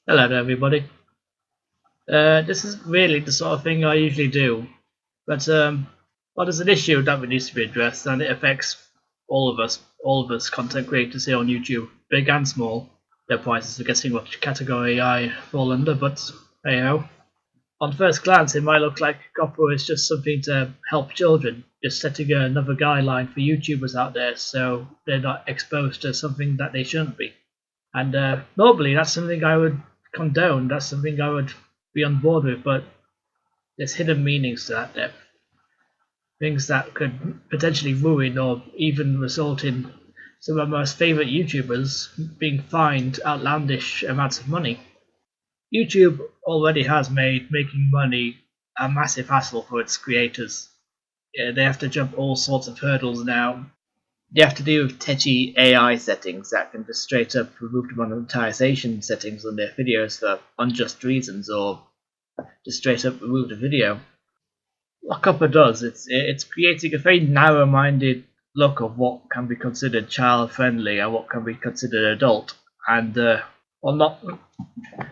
Hello there, everybody. This is really the sort of thing I usually do, but there's an issue that needs to be addressed, and it affects all of us content creators here on YouTube, big and small. Their prices for guessing what category I fall under, but hey ho. On first glance, it might look like COPPA is just something to help children, just setting another guideline for YouTubers out there so they're not exposed to something that they shouldn't be. And normally that's something I would condone. That's something I would be on board with. But there's hidden meanings to that depth. Things that could potentially ruin or even result in some of my most favorite YouTubers being fined outlandish amounts of money. YouTube already has made making money a massive hassle for its creators. Yeah, they have to jump all sorts of hurdles now. They have to deal with tetchy AI settings that can just straight up remove the monetization settings on their videos for unjust reasons, or just straight up remove the video. What COPPA does, it's creating a very narrow-minded look of what can be considered child-friendly and what can be considered adult, and well, not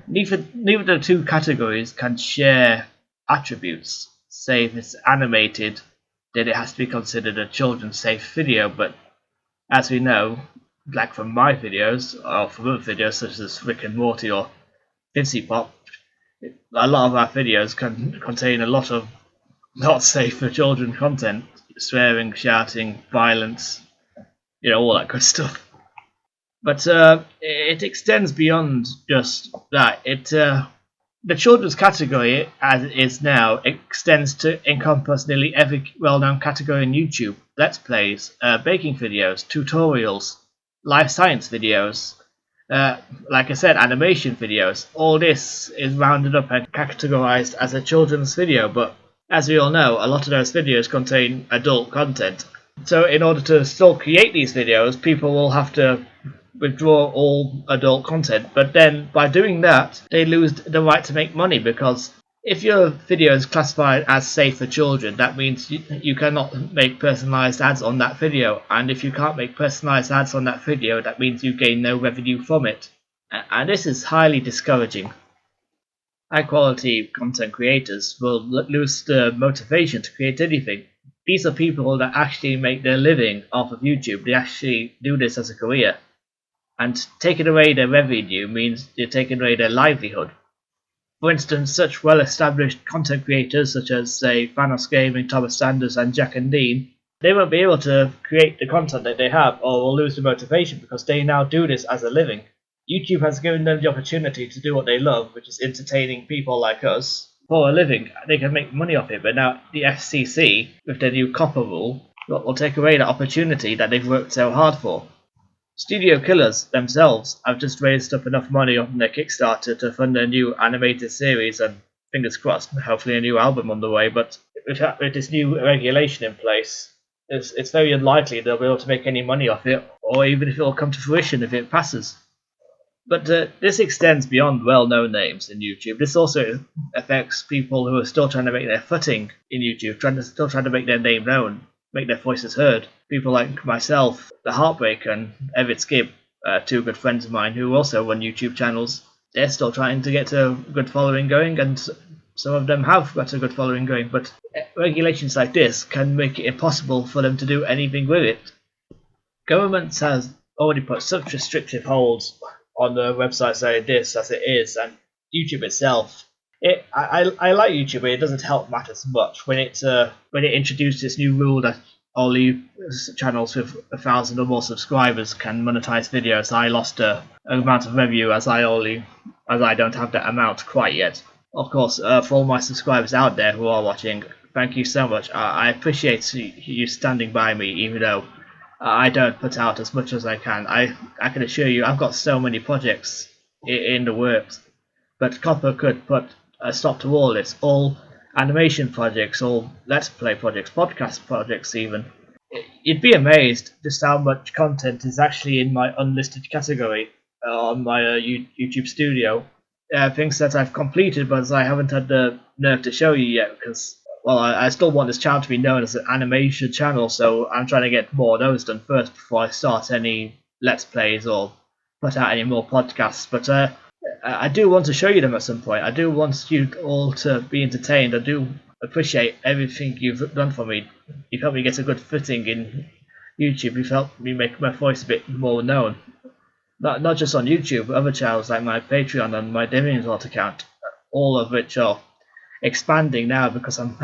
neither of the two categories can share attributes. Say if it's animated, then it has to be considered a children's safe video, but as we know, like from my videos, or from other videos such as Rick and Morty or Vincy Pop, a lot of our videos can contain a lot of not safe for children content, swearing, shouting, violence, all that good stuff. But it extends beyond just that. The children's category, as it is now, extends to encompass nearly every well-known category in YouTube. Let's plays, baking videos, tutorials, life science videos, like I said, animation videos. All this is rounded up and categorized as a children's video, but as we all know, a lot of those videos contain adult content. So in order to still create these videos, people will have to withdraw all adult content, but then by doing that they lose the right to make money, because if your video is classified as safe for children, that means you cannot make personalized ads on that video, and if you can't make personalized ads on that video, that means you gain no revenue from it, and this is highly discouraging. High quality content creators will lose the motivation to create anything. These are people that actually make their living off of YouTube. They actually do this as a career. And taking away their revenue means you're taking away their livelihood. For instance, such well-established content creators such as, say, Thanos Gaming, Thomas Sanders, and Jack and Dean, they won't be able to create the content that they have, or will lose the motivation because they now do this as a living. YouTube has given them the opportunity to do what they love, which is entertaining people like us, for a living. They can make money off it, but now the FCC, with their new COPPA rule, will take away that opportunity that they've worked so hard for. Studio Killers themselves have just raised up enough money on their Kickstarter to fund a new animated series, and fingers crossed, hopefully a new album on the way. But with this new regulation in place, it's very unlikely they'll be able to make any money off it, or even if it will come to fruition if it passes. But this extends beyond well-known names in YouTube. This also affects people who are still trying to make their footing in YouTube, still trying to make their name known, make their voices heard. People like myself, The Heartbreak, and Everett Skibb, two good friends of mine who also run YouTube channels. They're still trying to get a good following going, and some of them have got a good following going, but regulations like this can make it impossible for them to do anything with it. Governments has already put such restrictive holds on the websites like this as it is, and YouTube itself. I like YouTube, but it doesn't help matters much when it introduced this new rule that only channels with 1,000 or more subscribers can monetize videos. I lost an amount of revenue as I don't have that amount quite yet. Of course, for all my subscribers out there who are watching, thank you so much. I appreciate you standing by me, even though I don't put out as much as I can. I can assure you, I've got so many projects in the works, but COPPA could put a stop to all this. All animation projects, all Let's Play projects, podcast projects even. You'd be amazed just how much content is actually in my unlisted category on my YouTube studio. Things that I've completed, but I haven't had the nerve to show you yet, because, well, I still want this channel to be known as an animation channel, so I'm trying to get more of those done first before I start any Let's Plays or put out any more podcasts. But I do want to show you them at some point. I do want you all to be entertained. I do appreciate everything you've done for me. You've helped me get a good footing in YouTube. You've helped me make my voice a bit more known. Not just on YouTube, but other channels like my Patreon and my DeviantArt account, all of which are expanding now because I'm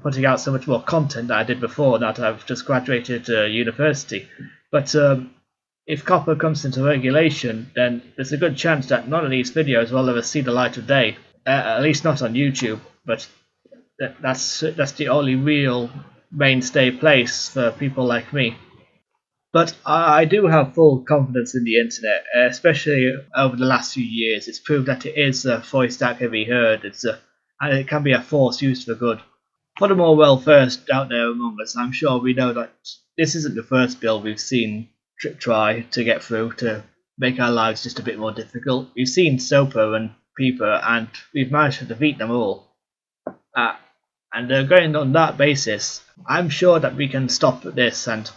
putting out so much more content than I did before now that I've just graduated university. But if COPPA comes into regulation, then there's a good chance that none of these videos will ever see the light of day, at least not on YouTube. But that's the only real mainstay place for people like me. But I do have full confidence in the internet, especially over the last few years. It's proved that it is a voice that can be heard. And it can be a force used for good. For the more well-versed out there among us, I'm sure we know that this isn't the first bill we've seen try to get through to make our lives just a bit more difficult. We've seen SOPA and PIPA, and we've managed to defeat them all. And going on that basis, I'm sure that we can stop this and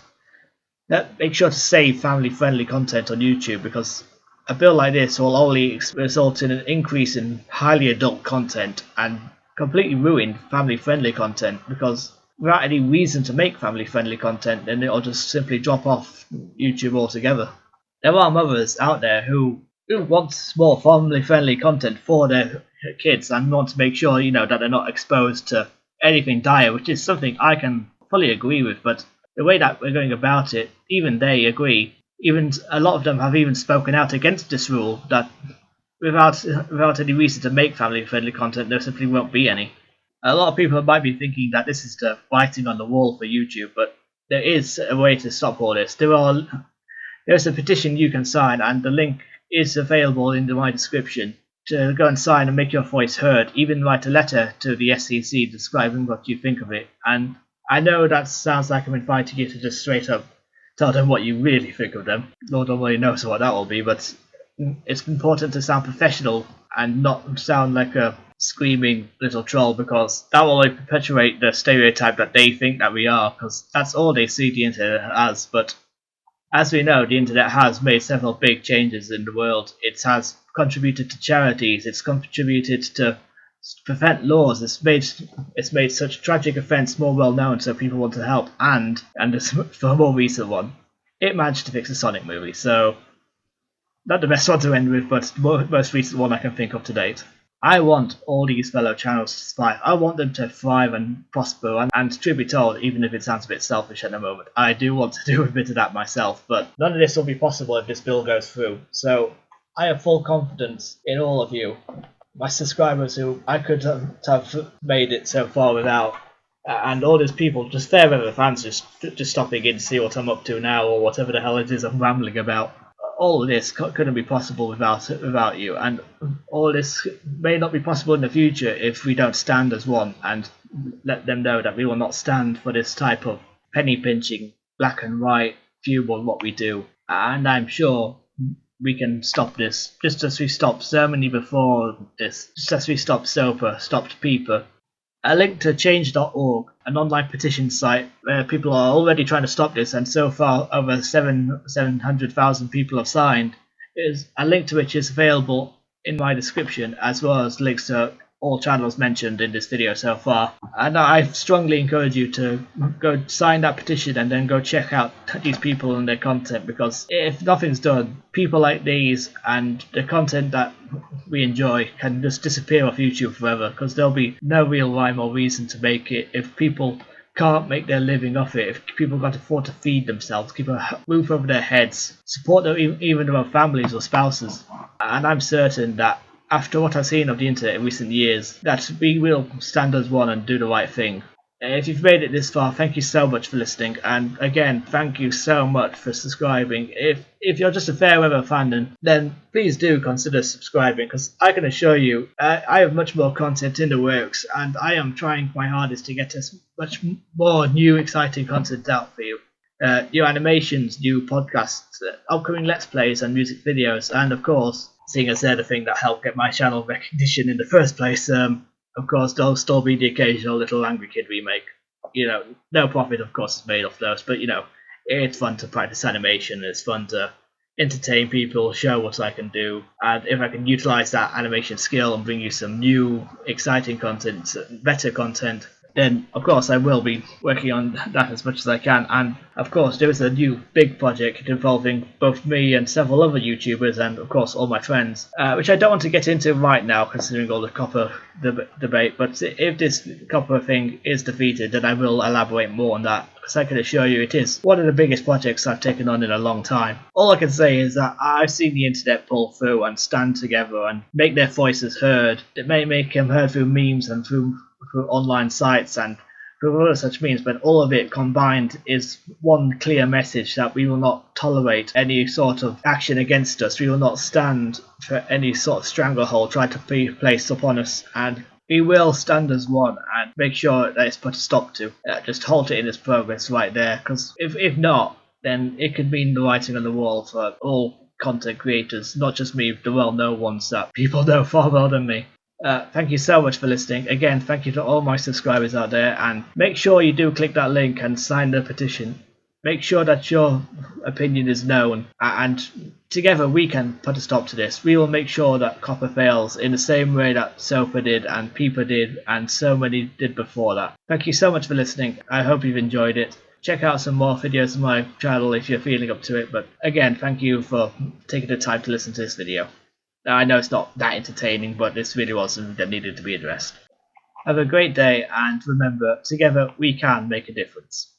make sure to save family-friendly content on YouTube, because a bill like this will only result in an increase in highly adult content and completely ruin family-friendly content, because without any reason to make family-friendly content, then it'll just simply drop off YouTube altogether. There are mothers out there who want more family-friendly content for their kids and want to make sure, that they're not exposed to anything dire, which is something I can fully agree with, but the way that we're going about it, even they agree. Even a lot of them have even spoken out against this rule, that without any reason to make family-friendly content, there simply won't be any. A lot of people might be thinking that this is the writing on the wall for YouTube, but there is a way to stop all this. There's a petition you can sign, and the link is available in my description to go and sign and make your voice heard. Even write a letter to the SEC describing what you think of it. And I know that sounds like I'm inviting you to just straight up tell them what you really think of them. Lord only knows what that will be, but it's important to sound professional and not sound like a screaming little troll, because that will only perpetuate the stereotype that they think that we are, because that's all they see the internet as. But as we know, the internet has made several big changes in the world. It has contributed to charities, it's contributed to prevent laws, it's made such tragic events more well known so people want to help, and for a more recent one, it managed to fix a Sonic movie. So not the best one to end with, but the most recent one I can think of to date. I want all these fellow channels to survive. I want them to thrive and prosper, and truth be told, even if it sounds a bit selfish at the moment, I do want to do a bit of that myself, but none of this will be possible if this bill goes through. So I have full confidence in all of you, my subscribers who I could have made it so far without, and all these people, just fair weather fans, just stopping in to see what I'm up to now, or whatever the hell it is I'm rambling about. All of this couldn't be possible without you, and all this may not be possible in the future if we don't stand as one and let them know that we will not stand for this type of penny pinching, black and white view on what we do. And I'm sure we can stop this, just as we stopped so many before this, just as we stopped SOPA, stopped PIPA. A link to change.org, an online petition site where people are already trying to stop this, and so far over 700,000 people have signed, is a link to which is available in my description, as well as links to all channels mentioned in this video so far. And I strongly encourage you to go sign that petition and then go check out these people and their content, because if nothing's done, people like these and the content that we enjoy can just disappear off YouTube forever, because there'll be no real rhyme or reason to make it if people can't make their living off it, if people can't afford to feed themselves, keep a roof over their heads, support even their own families or spouses. And I'm certain that after what I've seen of the internet in recent years, that we will stand as one and do the right thing. If you've made it this far, thank you so much for listening, and again, thank you so much for subscribing. If you're just a fair weather fan, then please do consider subscribing, because I can assure you, I have much more content in the works, and I am trying my hardest to get as much more new exciting content out for you. New animations, new podcasts, upcoming Let's Plays and music videos, and of course, seeing as they're the thing that helped get my channel recognition in the first place, of course, there'll still be the occasional little Angry Kid remake. No profit, of course, is made off those, but it's fun to practice animation, it's fun to entertain people, show what I can do, and if I can utilize that animation skill and bring you some new, exciting content, better content, then of course I will be working on that as much as I can. And of course there is a new big project involving both me and several other YouTubers and of course all my friends, which I don't want to get into right now considering all the COPPA debate, but if this COPPA thing is defeated then I will elaborate more on that, because I can assure you it is one of the biggest projects I've taken on in a long time. All I can say is that I've seen the internet pull through and stand together and make their voices heard. It may make them heard through memes and through online sites and through other such means, but all of it combined is one clear message that we will not tolerate any sort of action against us. We will not stand for any sort of stranglehold tried to be placed upon us, and we will stand as one and make sure that it's put a stop to. Just halt it in its progress right there, because if not, then it could mean the writing on the wall for all content creators, not just me, the well-known ones that people know far more than me. Thank you so much for listening. Again, thank you to all my subscribers out there, and make sure you do click that link and sign the petition. Make sure that your opinion is known, and together we can put a stop to this. We will make sure that COPPA fails in the same way that SOPA did and PIPA did and so many did before that. Thank you so much for listening. I hope you've enjoyed it. Check out some more videos on my channel if you're feeling up to it, but again, thank you for taking the time to listen to this video. Now, I know it's not that entertaining, but this really was something that needed to be addressed. Have a great day, and remember, together we can make a difference.